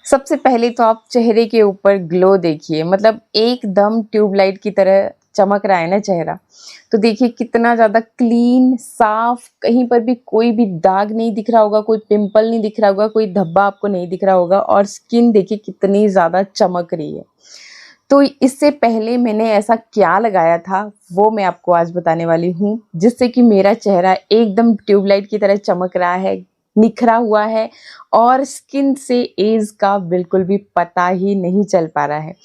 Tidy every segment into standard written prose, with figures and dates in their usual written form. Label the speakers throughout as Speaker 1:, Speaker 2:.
Speaker 1: सबसे पहले तो आप चेहरे के ऊपर ग्लो देखिए, मतलब एकदम ट्यूबलाइट की तरह चमक रहा है ना चेहरा। तो देखिए कितना ज़्यादा क्लीन, साफ, कहीं पर भी कोई भी दाग नहीं दिख रहा होगा, कोई पिंपल नहीं दिख रहा होगा, कोई धब्बा आपको नहीं दिख रहा होगा और स्किन देखिए कितनी ज़्यादा चमक रही है। तो इससे पहले मैंने ऐसा क्या लगाया था, वो मैं आपको आज बताने वाली हूँ, जिससे कि मेरा चेहरा एकदम ट्यूबलाइट की तरह चमक रहा है, निखरा हुआ है और स्किन से एज का बिल्कुल भी पता ही नहीं चल पा रहा है।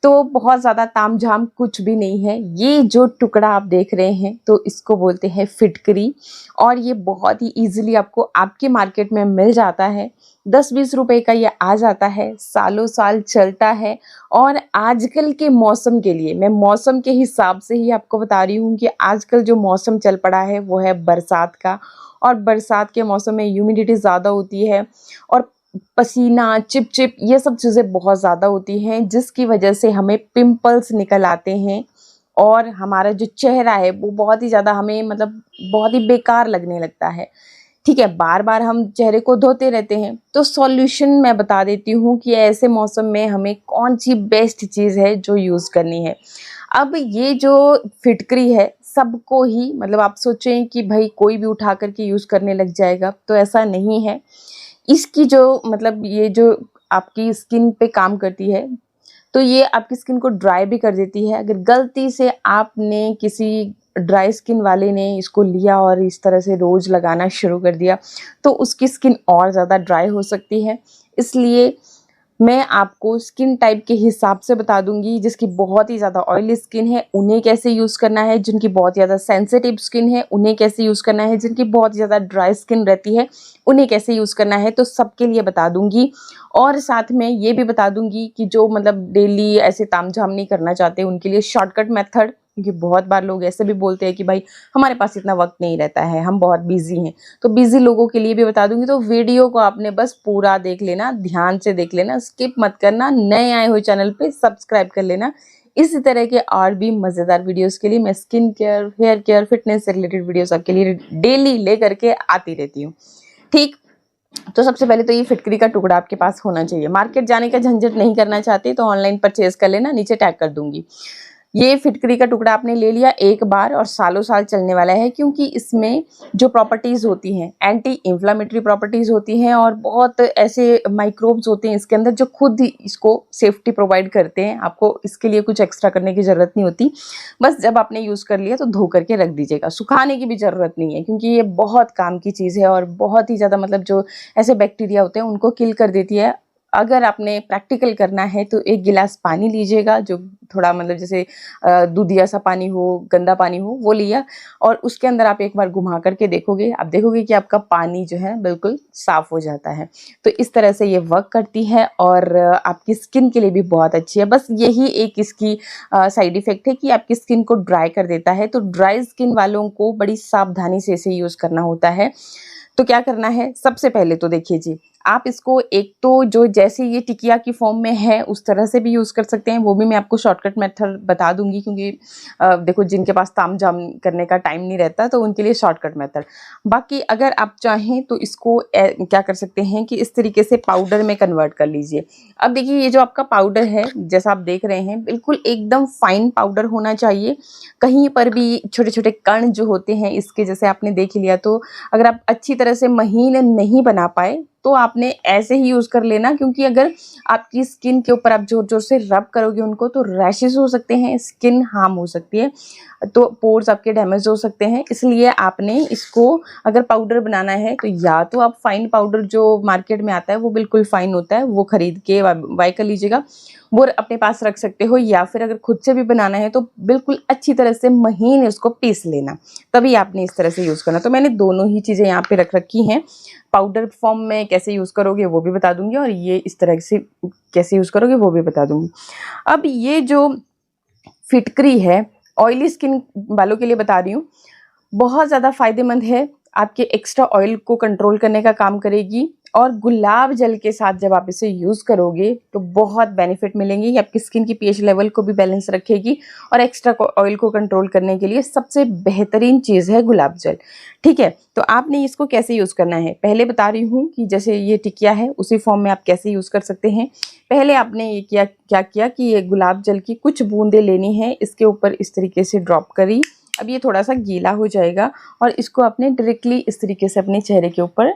Speaker 1: तो बहुत ज़्यादा तामझाम कुछ भी नहीं है। ये जो टुकड़ा आप देख रहे हैं तो इसको बोलते हैं फिटकरी और ये बहुत ही ईज़िली आपको आपके मार्केट में मिल जाता है। 10-20 रुपए का ये आ जाता है, सालों साल चलता है और आजकल के मौसम के लिए, मैं मौसम के हिसाब से ही आपको बता रही हूँ कि आजकल जो मौसम चल पड़ा है वो है बरसात का और बरसात के मौसम में ह्यूमिडिटी ज़्यादा होती है और पसीना, चिप-चिप ये सब चीज़ें बहुत ज़्यादा होती हैं, जिसकी वजह से हमें पिंपल्स निकल आते हैं और हमारा जो चेहरा है वो बहुत ही ज़्यादा हमें मतलब बहुत ही बेकार लगने लगता है। ठीक है, बार-बार हम चेहरे को धोते रहते हैं, तो सॉल्यूशन मैं बता देती हूँ कि ऐसे मौसम में हमें कौन-सी बेस्ट चीज़ है जो यूज़ करनी है। अब ये जो फिटकरी है, सबको ही मतलब आप सोचें कि भई कोई भी उठा कर के यूज़ करने लग जाएगा, तो ऐसा नहीं है। इसकी जो मतलब ये जो आपकी स्किन पे काम करती है, तो ये आपकी स्किन को ड्राई भी कर देती है। अगर गलती से आपने किसी ड्राई स्किन वाले ने इसको लिया और इस तरह से रोज़ लगाना शुरू कर दिया, तो उसकी स्किन और ज़्यादा ड्राई हो सकती है। इसलिए मैं आपको स्किन टाइप के हिसाब से बता दूँगी, जिसकी बहुत ही ज़्यादा ऑयली स्किन है, उन्हें कैसे यूज़ करना है, जिनकी बहुत ज़्यादा सेंसिटिव स्किन है, उन्हें कैसे यूज़ करना है, जिनकी बहुत ज़्यादा ड्राई स्किन रहती है, उन्हें कैसे यूज़ करना है, तो सबके लिए बता दूँगी। और साथ में ये भी बता दूँगी कि जो मतलब डेली ऐसे तामझाम नहीं करना चाहते, उनके लिए शॉर्टकट मेथड, क्योंकि बहुत बार लोग ऐसे भी बोलते हैं कि भाई हमारे पास इतना वक़्त नहीं रहता है, हम बहुत बिज़ी हैं। तो बिज़ी लोगों के लिए भी बता दूँगी, तो वीडियो को आपने बस पूरा देख लेना, ध्यान से देख लेना, स्किप मत करना। नए आए हो चैनल पे सब्सक्राइब कर लेना। इसी तरह के और भी मज़ेदार वीडियोज़ के लिए मैं skin care, hair care, fitness से रिलेटेड वीडियोज़ आपके लिए डेली लेकर के आती रहती हूँ। ठीक? तो सबसे पहले तो ये फिटकरी का टुकड़ा आपके पास होना चाहिए। मार्केट जाने का झंझट नहीं करना चाहते तो ऑनलाइन परचेज़ कर लेना, नीचे टैग कर दूँगी। ये फिटकरी का टुकड़ा आपने ले लिया एक बार और सालों साल चलने वाला है, क्योंकि इसमें जो प्रॉपर्टीज़ होती हैं, एंटी इन्फ्लेमेटरी प्रॉपर्टीज़ होती हैं और बहुत ऐसे माइक्रोब्स होते हैं इसके अंदर जो खुद ही इसको सेफ्टी प्रोवाइड करते हैं। आपको इसके लिए कुछ एक्स्ट्रा करने की ज़रूरत नहीं होती। बस जब आपने यूज़ कर लिया तो धो करके रख दीजिएगा, सुखाने की भी ज़रूरत नहीं है, क्योंकि ये बहुत काम की चीज़ है और बहुत ही ज़्यादा मतलब जो ऐसे बैक्टीरिया होते हैं उनको किल कर देती है। अगर आपने प्रैक्टिकल करना है तो 1 गिलास पानी लीजिएगा, जो थोड़ा मतलब जैसे दूधिया सा पानी हो, गंदा पानी हो, वो लिया और उसके अंदर आप एक बार घुमा करके देखोगे, आप देखोगे कि आपका पानी जो है बिल्कुल साफ़ हो जाता है। तो इस तरह से ये वर्क करती है और आपकी स्किन के लिए भी बहुत अच्छी है। बस यही एक इसकी साइड इफ़ेक्ट है कि आपकी स्किन को ड्राई कर देता है, तो ड्राई स्किन वालों को बड़ी सावधानी से इसे यूज़ करना होता है। तो क्या करना है, सबसे पहले तो देखिए जी, आप इसको एक तो जो जैसे ये टिकिया की फॉर्म में है उस तरह से भी यूज़ कर सकते हैं, वो भी मैं आपको शॉर्टकट मेथड बता दूँगी, क्योंकि देखो जिनके पास तामझाम करने का टाइम नहीं रहता तो उनके लिए शॉर्टकट मेथड। बाकी अगर आप चाहें तो इसको क्या कर सकते हैं कि इस तरीके से पाउडर में कन्वर्ट कर लीजिए। अब देखिए ये जो आपका पाउडर है, जैसा आप देख रहे हैं, बिल्कुल एकदम फाइन पाउडर होना चाहिए। कहीं पर भी छोटे-छोटे कण जो होते हैं इसके, जैसे आपने देख लिया, तो अगर आप अच्छी तरह से महीन नहीं बना पाए तो आपने ऐसे ही यूज़ कर लेना, क्योंकि अगर आपकी स्किन के ऊपर आप ज़ोर-ज़ोर से रब करोगे उनको तो रैशेज़ हो सकते हैं, स्किन हार्म हो सकती है, तो पोर्स आपके डैमेज हो सकते हैं। इसलिए आपने इसको अगर पाउडर बनाना है तो या तो आप फाइन पाउडर जो मार्केट में आता है वो बिल्कुल फाइन होता है, वो खरीद के बाय कर लीजिएगा, वो अपने पास रख सकते हो, या फिर अगर खुद से भी बनाना है तो बिल्कुल अच्छी तरह से महीन उसको पीस लेना, तभी आपने इस तरह से यूज़ करना। तो मैंने दोनों ही चीज़ें यहाँ पे रख रखी हैं। पाउडर फॉर्म में कैसे यूज़ करोगे वो भी बता दूँगी और ये इस तरह से कैसे यूज़ करोगे वो भी बता दूँगी। अब ये जो फिटकरी है, ऑयली स्किन वालों के लिए बता रही हूँ, बहुत ज़्यादा फ़ायदेमंद है, आपके एक्स्ट्रा ऑयल को कंट्रोल करने का काम करेगी और गुलाब जल के साथ जब आप इसे यूज़ करोगे तो बहुत बेनिफिट मिलेंगे। ये आपकी स्किन की पीएच लेवल को भी बैलेंस रखेगी और एक्स्ट्रा ऑयल को कंट्रोल करने के लिए सबसे बेहतरीन चीज़ है गुलाब जल। ठीक है, तो आपने इसको कैसे यूज़ करना है पहले बता रही हूँ कि जैसे ये टिकिया है उसी फॉर्म में आप कैसे यूज़ कर सकते हैं। पहले आपने ये क्या किया कि ये गुलाब जल की कुछ बूंदें लेनी है, इसके ऊपर इस तरीके से ड्रॉप करी। अब ये थोड़ा सा गीला हो जाएगा और इसको आपने डायरेक्टली इस तरीके से अपने चेहरे के ऊपर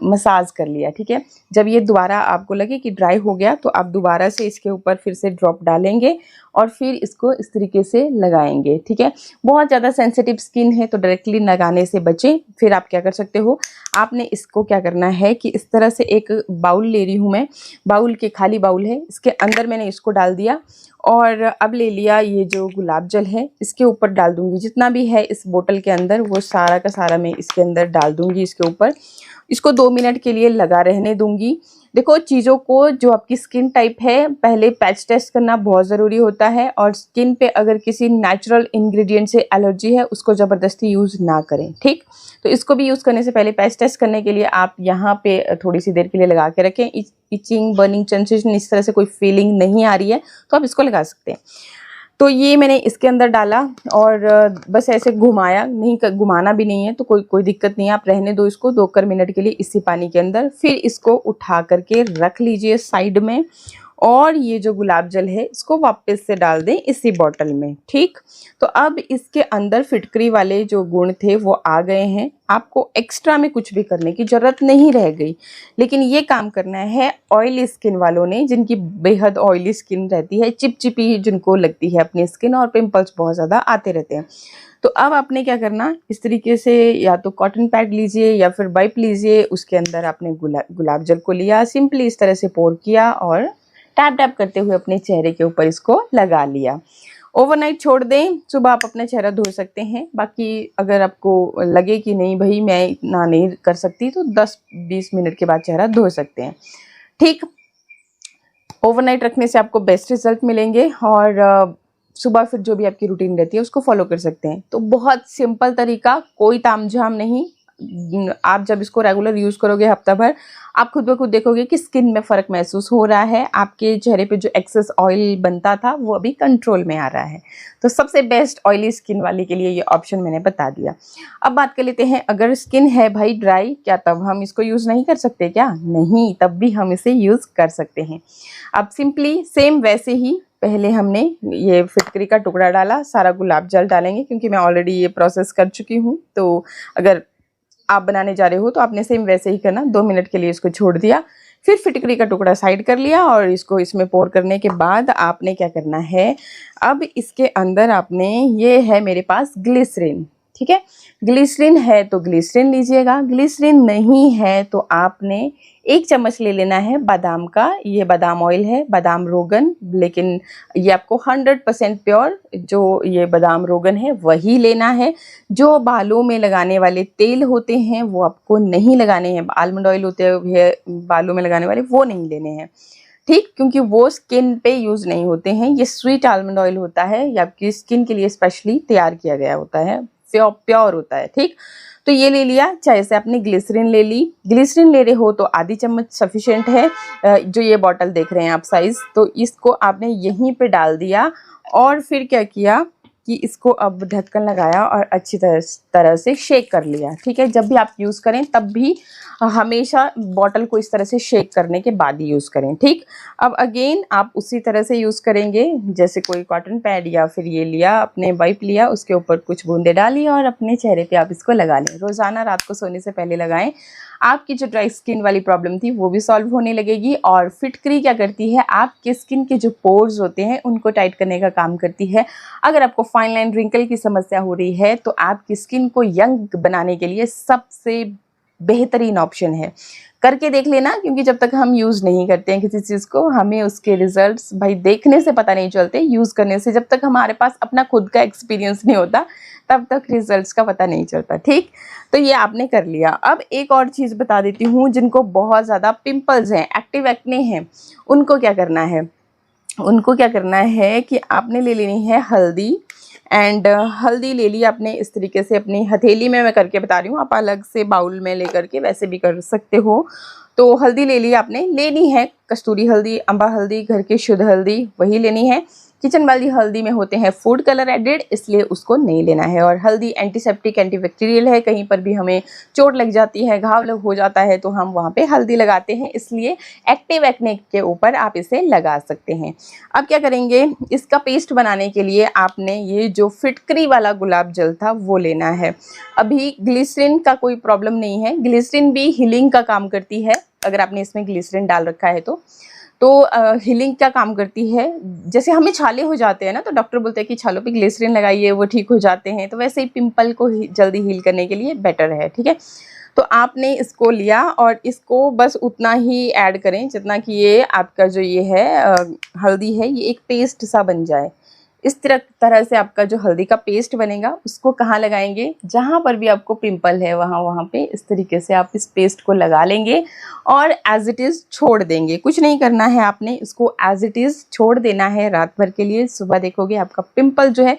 Speaker 1: मसाज कर लिया। ठीक है, जब ये दोबारा आपको लगे कि ड्राई हो गया तो आप दोबारा से इसके ऊपर फिर से ड्रॉप डालेंगे और फिर इसको इस तरीके से लगाएंगे। ठीक है, बहुत ज़्यादा सेंसिटिव स्किन है तो डायरेक्टली लगाने से बचें। फिर आप क्या कर सकते हो, आपने इसको क्या करना है कि इस तरह से एक बाउल ले रही हूँ मैं, बाउल के खाली बाउल है, इसके अंदर मैंने इसको डाल दिया और अब ले लिया ये जो गुलाब जल है इसके ऊपर डाल दूंगी। जितना भी है इस बोतल के अंदर वो सारा का सारा मैं इसके अंदर डाल दूंगी। इसके ऊपर इसको 2 मिनट के लिए लगा रहने दूंगी। देखो चीज़ों को जो आपकी स्किन टाइप है पहले पैच टेस्ट करना बहुत ज़रूरी होता है और स्किन पे अगर किसी नेचुरल इंग्रेडिएंट से एलर्जी है उसको ज़बरदस्ती यूज़ ना करें। ठीक, तो इसको भी यूज़ करने से पहले पैच टेस्ट करने के लिए आप यहाँ पे थोड़ी सी देर के लिए लगा के रखें। इचिंग बर्निंग सेंसेशन इस तरह से कोई फीलिंग नहीं आ रही है तो आप इसको लगा सकते हैं। तो ये मैंने इसके अंदर डाला और बस ऐसे घुमाया, नहीं घुमाना भी नहीं है तो कोई दिक्कत नहीं है, आप रहने दो इसको 2 मिनट के लिए इसी पानी के अंदर। फिर इसको उठा करके रख लीजिए साइड में और ये जो गुलाब जल है इसको वापस से डाल दें इसी बॉटल में। ठीक, तो अब इसके अंदर फिटकरी वाले जो गुण थे वो आ गए हैं, आपको एक्स्ट्रा में कुछ भी करने की ज़रूरत नहीं रह गई। लेकिन ये काम करना है ऑयली स्किन वालों ने, जिनकी बेहद ऑयली स्किन रहती है, चिपचिपी जिनको लगती है अपनी स्किन और पिंपल्स बहुत ज़्यादा आते रहते हैं। तो अब आपने क्या करना, इस तरीके से या तो कॉटन पैड लीजिए या फिर वाइप लीजिए, उसके अंदर आपने गुलाब जल को लिया, सिंपली इस तरह से पोर किया और टैप टैप करते हुए अपने चेहरे के ऊपर इसको लगा लिया। ओवरनाइट छोड़ दें, सुबह आप अपना चेहरा धो सकते हैं। बाकी अगर आपको लगे कि नहीं भाई मैं इतना नहीं कर सकती तो 10-20 मिनट के बाद चेहरा धो सकते हैं। ठीक, ओवरनाइट रखने से आपको बेस्ट रिजल्ट मिलेंगे और सुबह फिर जो भी आपकी रूटीन रहती है उसको फॉलो कर सकते हैं। तो बहुत सिंपल तरीका, कोई तामझाम नहीं। आप जब इसको रेगुलर यूज़ करोगे हफ्ता भर, आप खुद ब खुद देखोगे कि स्किन में फ़र्क महसूस हो रहा है, आपके चेहरे पे जो एक्सेस ऑयल बनता था वो अभी कंट्रोल में आ रहा है। तो सबसे बेस्ट ऑयली स्किन वाले के लिए ये ऑप्शन मैंने बता दिया। अब बात कर लेते हैं, अगर स्किन है भाई ड्राई, क्या तब हम इसको यूज़ नहीं कर सकते क्या? नहीं, तब भी हम इसे यूज़ कर सकते हैं। अब सिंपली सेम वैसे ही पहले हमने ये फिटकरी का टुकड़ा डाला, सारा गुलाब जल डालेंगे क्योंकि मैं ऑलरेडी ये प्रोसेस कर चुकी हूँ। तो अगर आप बनाने जा रहे हो तो आपने सेम वैसे ही करना। 2 मिनट के लिए इसको छोड़ दिया, फिर फिटकरी का टुकड़ा साइड कर लिया और इसको इसमें पोर करने के बाद आपने क्या करना है, अब इसके अंदर आपने, ये है मेरे पास ग्लिसरीन। ठीक है, ग्लिसरीन है तो ग्लिसरीन लीजिएगा, ग्लिसरीन नहीं है तो आपने 1 चम्मच ले लेना है बादाम का, ये बादाम ऑयल है, बादाम रोगन, लेकिन ये आपको 100% प्योर जो ये बादाम रोगन है वही लेना है। जो बालों में लगाने वाले तेल होते हैं वो आपको नहीं लगाने हैं, आलमंड ऑयल होते हैं बालों में लगाने वाले वो नहीं लेने हैं। ठीक, क्योंकि वो स्किन पे यूज़ नहीं होते हैं। ये स्वीट आलमंड ऑयल होता है, ये आपकी स्किन के लिए स्पेशली तैयार किया गया होता है, प्योर होता है। ठीक, तो ये ले लिया। चाहे से आपने ग्लिसरीन ले ली, ग्लिसरीन ले रहे हो तो आधी चम्मच सफिशिएंट है। जो ये बॉटल देख रहे हैं आप साइज़, तो इसको आपने यहीं पे डाल दिया और फिर क्या किया कि इसको अब ढक्कन लगाया और अच्छी तरह से शेक कर लिया। ठीक है, जब भी आप यूज़ करें तब भी हमेशा बॉटल को इस तरह से शेक करने के बाद ही यूज़ करें। ठीक, अब अगेन आप उसी तरह से यूज़ करेंगे जैसे कोई कॉटन पैड या फिर ये लिया अपने वाइप लिया, उसके ऊपर कुछ बूंदे डाली और अपने चेहरे पे आप इसको लगा लें। रोज़ाना रात को सोने से पहले लगाएं, आपकी जो ड्राई स्किन वाली प्रॉब्लम थी वो भी सॉल्व होने लगेगी। और फिटकरी क्या करती है, आपके स्किन के जो पोर्स होते हैं उनको टाइट करने का काम करती है। अगर आपको फाइन लाइन रिंकल की समस्या हो रही है तो आपकी स्किन को यंग बनाने के लिए सबसे बेहतरीन ऑप्शन है। करके देख लेना, क्योंकि जब तक हम यूज़ नहीं करते हैं किसी चीज़ को हमें उसके रिजल्ट्स भाई देखने से पता नहीं चलते, यूज़ करने से, जब तक हमारे पास अपना खुद का एक्सपीरियंस नहीं होता तब तक रिजल्ट्स का पता नहीं चलता। ठीक, तो ये आपने कर लिया। अब एक और चीज़ बता देती हूँ, जिनको बहुत ज़्यादा पिंपल्स हैं, एक्टिव एक्ने हैं, उनको क्या करना है, उनको क्या करना है कि आपने ले लेनी है हल्दी। एंड हल्दी ले ली आपने इस तरीके से अपनी हथेली में, मैं करके बता रही हूँ, आप अलग से बाउल में लेकर के वैसे भी कर सकते हो। तो हल्दी ले ली आपने, लेनी है कस्तूरी हल्दी, अम्बा हल्दी, घर की शुद्ध हल्दी वही लेनी है। किचन वाली हल्दी में होते हैं फूड कलर एडेड, इसलिए उसको नहीं लेना है। और हल्दी एंटीसेप्टिक एंटीबैक्टीरियल है, कहीं पर भी हमें चोट लग जाती है, घाव लग हो जाता है तो हम वहाँ पे हल्दी लगाते हैं, इसलिए एक्टिव एक्ने के ऊपर आप इसे लगा सकते हैं। अब क्या करेंगे, इसका पेस्ट बनाने के लिए आपने ये जो फिटकरी वाला गुलाब जल था वो लेना है। अभी ग्लिसरीन का कोई प्रॉब्लम नहीं है, ग्लिसरीन भी हीलिंग का काम करती है, अगर आपने इसमें ग्लिसरीन डाल रखा है तो हीलिंग का काम करती है। जैसे हमें छाले हो जाते हैं ना, तो डॉक्टर बोलते हैं कि छालों पे ग्लिसरीन लगाइए वो ठीक हो जाते हैं, तो वैसे ही पिंपल को जल्दी हील करने के लिए बेटर है, ठीक है। तो आपने इसको लिया और इसको बस उतना ही ऐड करें जितना कि ये आपका जो ये है हल्दी है, ये एक पेस्ट सा बन जाए। इस तरह से आपका जो हल्दी का पेस्ट बनेगा उसको कहाँ लगाएंगे, जहाँ पर भी आपको पिंपल है वहाँ पे इस तरीके से आप इस पेस्ट को लगा लेंगे और एज इट इज़ छोड़ देंगे। कुछ नहीं करना है, आपने इसको एज इट इज़ छोड़ देना है रात भर के लिए। सुबह देखोगे आपका पिंपल जो है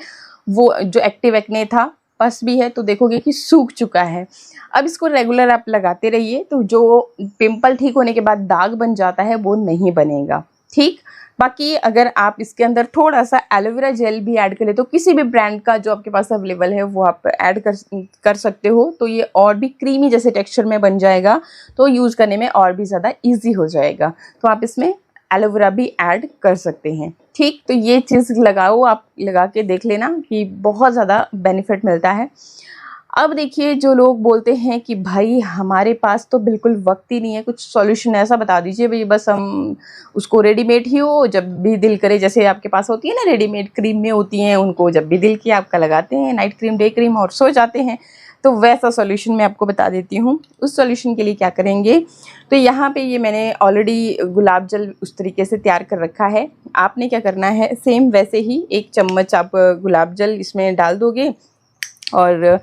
Speaker 1: वो जो एक्टिव एक्ने था, पस भी है, तो देखोगे कि सूख चुका है। अब इसको रेगुलर आप लगाते रहिए, तो जो पिंपल ठीक होने के बाद दाग बन जाता है वो नहीं बनेगा, ठीक। बाकी अगर आप इसके अंदर थोड़ा सा एलोवेरा जेल भी ऐड करें, तो किसी भी ब्रांड का जो आपके पास अवेलेबल है वो आप ऐड कर सकते हो, तो ये और भी क्रीमी जैसे टेक्सचर में बन जाएगा, तो यूज़ करने में और भी ज़्यादा ईजी हो जाएगा। तो आप इसमें एलोवेरा भी ऐड कर सकते हैं, ठीक। तो ये चीज़ लगाओ, आप लगा के देख लेना कि बहुत ज़्यादा बेनिफिट मिलता है। अब देखिए, जो लोग बोलते हैं कि भाई हमारे पास तो बिल्कुल वक्त ही नहीं है, कुछ सॉल्यूशन ऐसा बता दीजिए भाई, बस हम उसको रेडीमेड ही हो, जब भी दिल करे, जैसे आपके पास होती है ना रेडीमेड क्रीम में होती हैं, उनको जब भी दिल किया आपका लगाते हैं, नाइट क्रीम, डे क्रीम, और सो जाते हैं। तो वैसा सॉल्यूशन मैं आपको बता देती हूँ। उस सॉल्यूशन के लिए क्या करेंगे, तो यहाँ पे ये मैंने ऑलरेडी गुलाब जल उस तरीके से तैयार कर रखा है। आपने क्या करना है, सेम वैसे ही 1 चम्मच आप गुलाब जल इसमें डाल दोगे और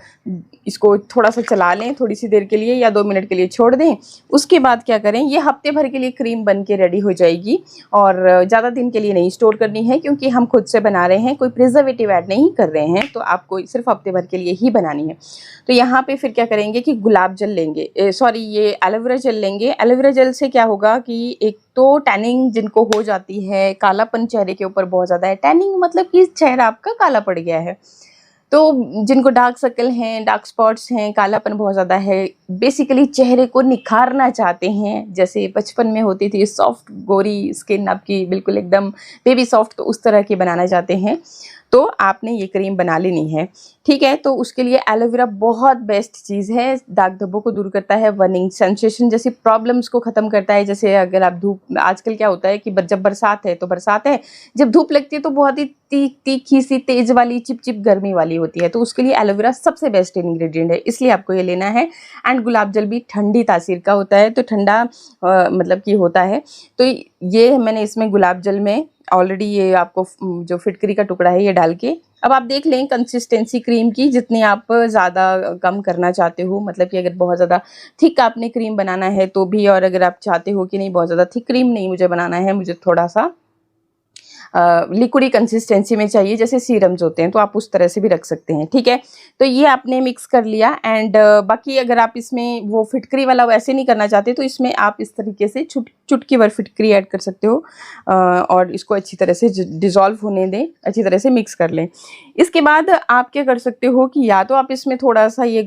Speaker 1: इसको थोड़ा सा चला लें थोड़ी सी देर के लिए, या 2 मिनट के लिए छोड़ दें। उसके बाद क्या करें, ये हफ्ते भर के लिए क्रीम बन के रेडी हो जाएगी, और ज़्यादा दिन के लिए नहीं स्टोर करनी है, क्योंकि हम खुद से बना रहे हैं, कोई प्रिजर्वेटिव ऐड नहीं कर रहे हैं, तो आपको सिर्फ हफ्ते भर के लिए ही बनानी है। तो यहाँ पे फिर क्या करेंगे कि गुलाब जल लेंगे, सॉरी ये एलोवेरा जेल लेंगे। एलोवेरा जेल से क्या होगा कि एक तो टैनिंग जिनको हो जाती है, कालापन चेहरे के ऊपर बहुत ज़्यादा है, टैनिंग मतलब कि चेहरा आपका काला पड़ गया है, तो जिनको डार्क सर्कल हैं, डार्क स्पॉट्स हैं, कालापन बहुत ज़्यादा है, बेसिकली चेहरे को निखारना चाहते हैं, जैसे बचपन में होती थी सॉफ्ट गोरी स्किन आपकी बिल्कुल एकदम बेबी सॉफ्ट, तो उस तरह की बनाना चाहते हैं, तो आपने ये क्रीम बना लेनी है, ठीक है। तो उसके लिए एलोवेरा बहुत बेस्ट चीज़ है, दाग धब्बों को दूर करता है, बर्निंग सेंसेशन जैसी प्रॉब्लम्स को ख़त्म करता है। जैसे अगर आप धूप, आजकल क्या होता है कि जब बरसात है तो बरसात है, जब धूप लगती है तो बहुत ही तीखी सी तेज़ वाली चिपचिप गर्मी वाली होती है, तो उसके लिए एलोवेरा सबसे बेस्ट इंग्रेडिएंट है, इसलिए आपको ये लेना है। एंड गुलाब जल भी ठंडी तासीर का होता है, तो ठंडा मतलब कि होता है, तो ये मैंने इसमें गुलाब जल में ऑलरेडी ये आपको जो फिटकरी का टुकड़ा है ये डाल के, अब आप देख लें कंसिस्टेंसी क्रीम की, जितनी आप ज़्यादा कम करना चाहते हो, मतलब कि अगर बहुत ज़्यादा थिक आपने क्रीम बनाना है तो भी, और अगर आप चाहते हो कि नहीं बहुत ज़्यादा थिक क्रीम नहीं मुझे बनाना है, मुझे थोड़ा सा लिक्विडी कंसिस्टेंसी में चाहिए, जैसे सीरम्स होते हैं, तो आप उस तरह से भी रख सकते हैं, ठीक है। तो ये आपने मिक्स कर लिया। एंड बाकी अगर आप इसमें वो फिटकरी वाला वैसे नहीं करना चाहते, तो इसमें आप इस तरीके से चुटकी भर फिटकरी ऐड कर सकते हो, और इसको अच्छी तरह से डिज़ोल्व होने दें, अच्छी तरह से मिक्स कर लें। इसके बाद आप क्या कर सकते हो कि या तो आप इसमें थोड़ा सा ये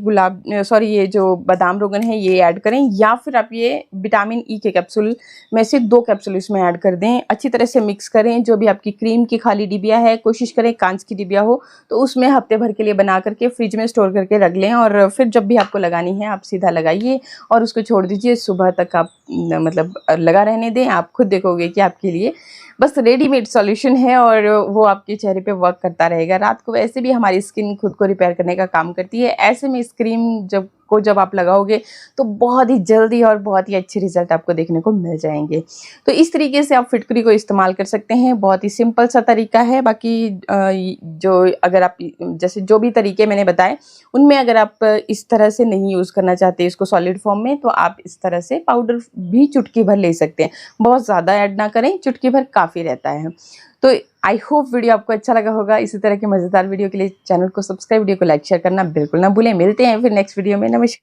Speaker 1: ये जो बादाम रोगन है ये ऐड करें, या फिर आप ये विटामिन ई के कैप्सूल में से 2 कैप्सूल इसमें ऐड कर दें, अच्छी तरह से मिक्स करें। जो भी आपकी क्रीम की खाली डिबिया है, कोशिश करें कांच की डिबिया हो, तो उसमें हफ्ते भर के लिए बना करके फ्रिज में स्टोर करके रख लें, और फिर जब भी आपको लगानी है आप सीधा लगाइए और उसको छोड़ दीजिए, सुबह तक आप मतलब लगा रहने दें। आप खुद देखोगे कि आपके लिए बस रेडीमेड सॉल्यूशन है, और वो आपके चेहरे पे वर्क करता रहेगा। रात को वैसे भी हमारी स्किन खुद को रिपेयर करने का काम करती है, ऐसे में इस क्रीम जब आप लगाओगे तो बहुत ही जल्दी और बहुत ही अच्छे रिजल्ट आपको देखने को मिल जाएंगे। तो इस तरीके से आप फिटकरी को इस्तेमाल कर सकते हैं, बहुत ही सिंपल सा तरीका है। बाकी जो अगर आप जैसे जो भी तरीके मैंने बताए, उनमें अगर आप इस तरह से नहीं यूज़ करना चाहते इसको सॉलिड फॉर्म में, तो आप इस तरह से पाउडर भी चुटकी भर ले सकते हैं, बहुत ज़्यादा ऐड ना करें, चुटकी भर काफ़ी रहता है। तो आई होप वीडियो आपको अच्छा लगा होगा। इसी तरह के मज़ेदार वीडियो के लिए चैनल को सब्सक्राइब, वीडियो को लाइक शेयर करना बिल्कुल ना भूलें। मिलते हैं फिर नेक्स्ट वीडियो में। नमस्कार।